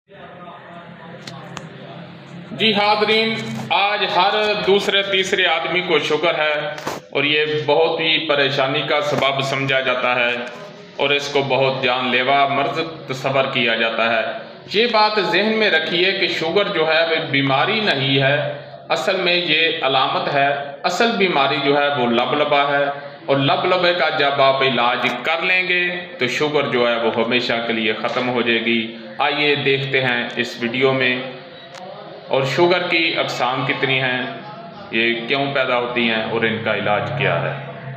जी हाज़रीन, आज हर दूसरे तीसरे आदमी को शुगर है और ये बहुत ही परेशानी का सबब समझा जाता है और इसको बहुत जानलेवा मर्ज तस्वर किया जाता है। ये बात जहन में रखिए कि शुगर जो है वह बीमारी नहीं है, असल में ये अलामत है। असल बीमारी जो है वो लबलबा है और लबलबे का जब आप इलाज कर लेंगे तो शुगर जो है वो हमेशा के लिए ख़त्म हो जाएगी। आइए देखते हैं इस वीडियो में। और शुगर की अक़साम कितनी हैं, ये क्यों पैदा होती हैं और इनका इलाज क्या है।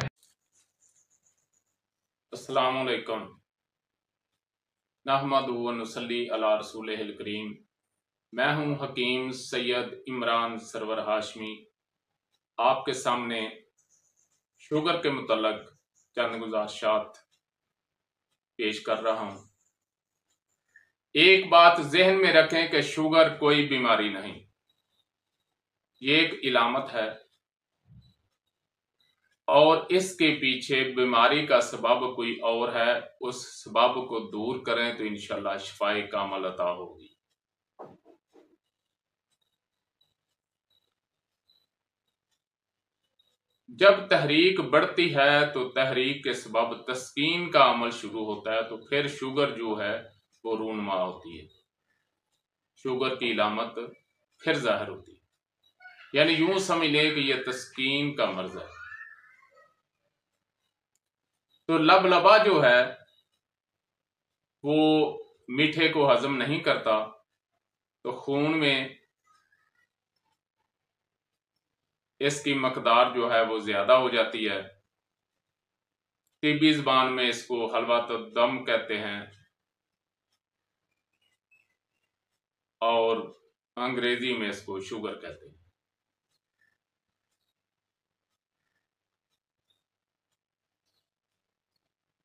अस्सलाम वालेकुम, नहमदु व नुसल्ली अला रसूलिहिल करीम। मैं हूं हकीम सैयद इमरान सरवर हाशमी, आपके सामने शुगर के मुतल्लक चंद गुज़ारिशात पेश कर रहा हूं। एक बात जहन में रखें कि शुगर कोई बीमारी नहीं, ये एक इलामत है और इसके पीछे बीमारी का सबब कोई और है। उस सबब को दूर करें तो इंशाअल्लाह शिफाए कामिल अता होगी। जब तहरीक बढ़ती है तो तहरीक के सबब तस्कीन का अमल शुरू होता है, तो फिर शुगर जो है वो रूनमा होती है, शुगर की इलामत फिर जाहिर होती है। यानी यूं समझ लें कि यह तस्कीन का मर्ज है। तो लबलबा जो है वो मीठे को हजम नहीं करता, तो खून में इसकी मकदार जो है वो ज्यादा हो जाती है। तिब्बी ज़बान में इसको हलवा तो दम कहते हैं और अंग्रेजी में इसको शुगर कहते हैं।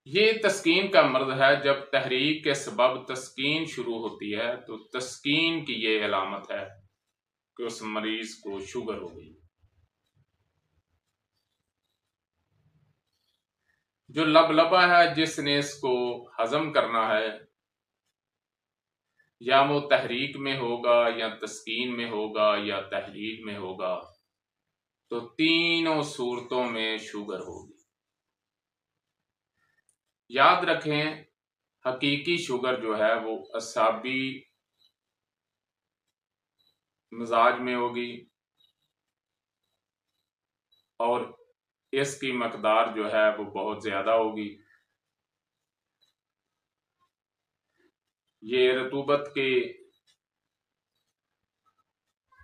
ये तस्कीन का मर्ज है। जब तहरीक के सबब तस्कीन शुरू होती है तो तस्कीन की ये अलामत है कि उस मरीज को शुगर हो गई। जो लबलबा है, जिसने इसको हजम करना है, या वो तहरीक में होगा या तस्कीन में होगा या तहलील में होगा, तो तीनों सूरतों में शुगर होगी। याद रखें, हकीकी शुगर जो है वो असाबी मिजाज में होगी और इसकी मकदार जो है वो बहुत ज्यादा होगी। ये रतूबत के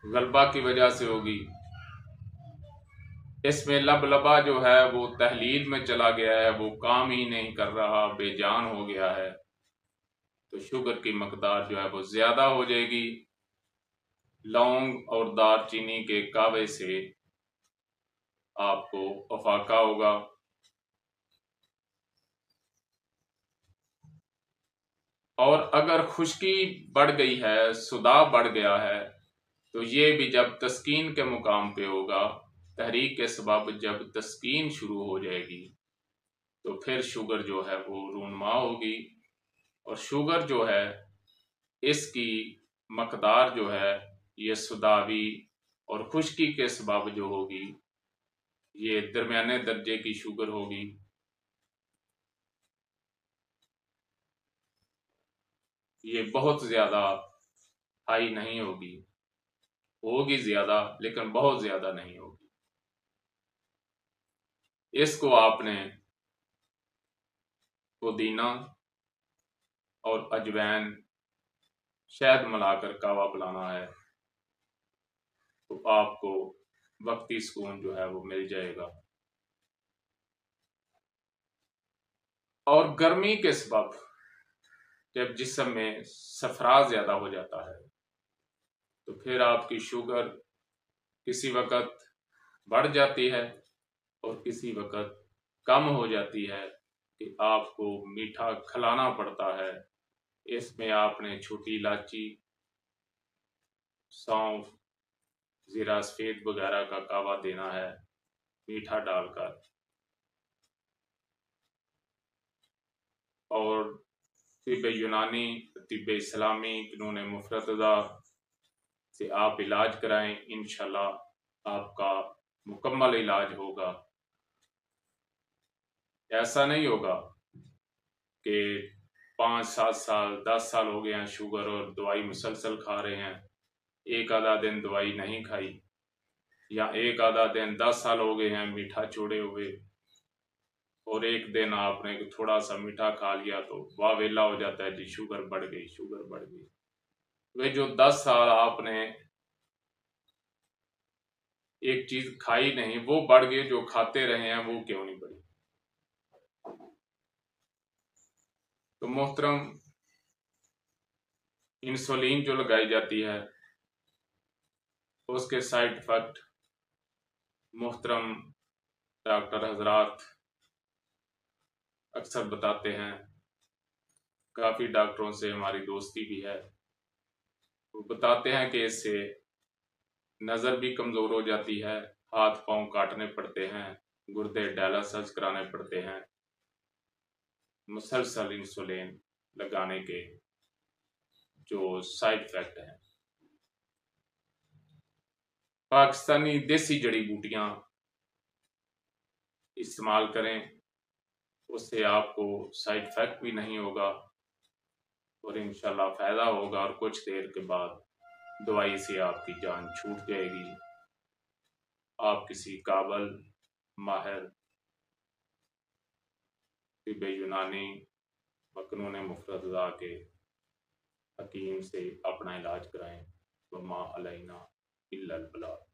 गलबा की वजह से होगी। इसमें लबलबा जो है वो तहलील में चला गया है, वो काम ही नहीं कर रहा, बेजान हो गया है, तो शुगर की मकदार जो है वो ज्यादा हो जाएगी। लौंग और दालचीनी के कावे से आपको अफाका होगा। और अगर खुश्की बढ़ गई है, सुदाब बढ़ गया है, तो ये भी जब तस्कीन के मुकाम पे होगा, तहरीक के सबब जब तस्कीन शुरू हो जाएगी, तो फिर शुगर जो है वो रूनमा होगी। और शुगर जो है इसकी मकदार जो है ये सुदावी और खुश्की के सबब जो होगी, ये दरमियाने दर्जे की शुगर होगी। ये बहुत ज्यादा हाई नहीं होगी, होगी ज्यादा लेकिन बहुत ज्यादा नहीं होगी। इसको आपने पुदीना और अजवैन शहद मिलाकर कावा पिलाना है, तो आपको वक्ती सुकून जो है वो मिल जाएगा। और गर्मी के सबब जब जिस्म में सफरा ज्यादा हो जाता है, तो फिर आपकी शुगर किसी वक्त बढ़ जाती है और किसी वक्त कम हो जाती है कि आपको मीठा खिलाना पड़ता है। इसमें आपने छोटी इलायची, सौंफ, जीरा सफेद वगैरह का कावा देना है मीठा डालकर। और तिब यूनानी, तिब इस्लामी, क़ानून मुफ़रदा से आप इलाज कराएं, इंशाल्लाह आपका मुकम्मल इलाज होगा। ऐसा नहीं होगा कि 5-7 साल 10 साल हो गए हैं शुगर और दवाई मुसलसल खा रहे हैं, एक आधा दिन दवाई नहीं खाई, या एक आधा दिन 10 साल हो गए हैं मीठा छोड़े हुए और एक दिन आपने थोड़ा सा मीठा खा लिया तो वाह वेला हो जाता है जी, शुगर बढ़ गई, शुगर बढ़ गई। वे जो 10 साल आपने एक चीज खाई नहीं वो बढ़ गई, जो खाते रहे हैं वो क्यों नहीं बढ़ी। तो मोहतरम, इंसुलिन जो लगाई जाती है उसके साइड इफेक्ट मोहतरम डॉक्टर हजरात अक्सर बताते हैं, काफ़ी डॉक्टरों से हमारी दोस्ती भी है, वो बताते हैं कि इससे नज़र भी कमज़ोर हो जाती है, हाथ पांव काटने पड़ते हैं, गुर्दे डायलिसिस कराने पड़ते हैं मुसलसल इंसुलिन लगाने के जो साइड इफेक्ट हैं। पाकिस्तानी देसी जड़ी बूटियां इस्तेमाल करें, उससे आपको साइड इफेक्ट भी नहीं होगा और इंशाल्लाह फ़ायदा होगा, और कुछ देर के बाद दवाई से आपकी जान छूट जाएगी। आप किसी काबल माहिर तिब यूनानी व क़ानून मुफ़रदा के हकीम से अपना इलाज कराएं। वमा अलैना इल्लल बलाग।